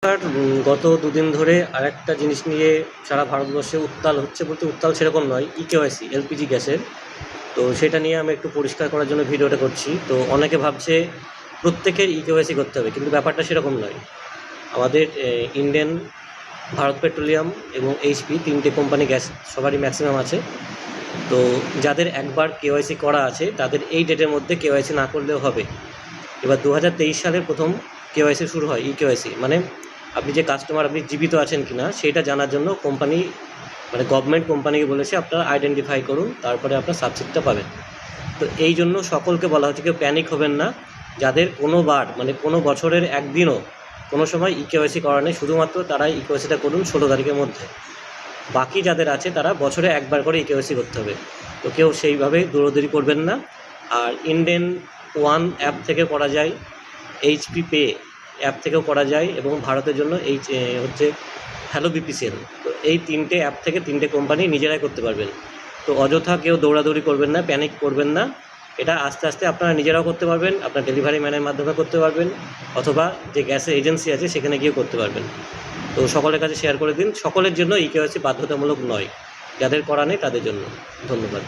আর গত দুদিন ধরে আরেকটা জিনিস নিয়ে সারা ভারতবর্ষে উত্তাল হচ্ছে, বলতে উত্তাল সেরকম নয়, ইকেওয়াইসি এলপিজি গ্যাসের। তো সেটা নিয়ে আমি একটু পরিষ্কার করার জন্য ভিডিওটা করছি। তো অনেকে ভাবছে প্রত্যেকের ইকেওয়াইসি করতে হবে, কিন্তু ব্যাপারটা সেরকম নয়। আমাদের ইন্ডিয়ান, ভারত পেট্রোলিয়াম এবং এইচপি তিনটে কোম্পানি গ্যাস সবারই ম্যাক্সিমাম আছে। তো যাদের একবার কেওয়াইসি করা আছে তাদের এই ডেটের মধ্যে কেওয়াইসি না করলেও হবে। এবার 2023 সালের প্রথম কেওয়াইসি শুরু হয়, ইকেওয়াইসি মানে আপনি যে কাস্টমার, আপনি জীবিত আছেন কি না সেইটা জানার জন্য কোম্পানি, মানে গভর্নমেন্ট কোম্পানিকে বলেছে আপনারা আইডেন্টিফাই করুন, তারপরে আপনার সাবসিডিটা পাবেন। তো এই জন্য সকলকে বলা হচ্ছে কেউ প্যানিক হবেন না। যাদের কোনোবার, মানে কোনো বছরের একদিনও কোনো সময় ইকেওয়াইসি করা নেই, শুধুমাত্র তারাই ইকেওয়াইসিটা করুন 16 তারিখের মধ্যে। বাকি যাদের আছে তারা বছরে একবার করে ইকেওয়াইসি করতে হবে। তো কেউ সেইভাবে দৌড়াদৌড়ি করবেন না। আর ইন্ডিয়ান ওয়ান অ্যাপ থেকে করা যায়, এইচপি পে অ্যাপ থেকেও করা যায়, এবং ভারতের জন্য এই হচ্ছে হ্যালো বিপিসিএল। তো এই তিনটে অ্যাপ থেকে তিনটে কোম্পানি নিজেরাই করতে পারবেন। তো অযথা কেউ দৌড়াদৌড়ি করবেন না, প্যানিক করবেন না। এটা আস্তে আস্তে আপনারা নিজেরাও করতে পারবেন, আপনার ডেলিভারি ম্যানের মাধ্যমে করতে পারবেন, অথবা যে গ্যাসের এজেন্সি আছে সেখানে গিয়েও করতে পারবেন। তো সকলের কাছে শেয়ার করে দিন। সকলের জন্য ইকেওয়াইসি বাধ্যতামূলক নয়, যাদের করা নেই তাদের জন্য। ধন্যবাদ।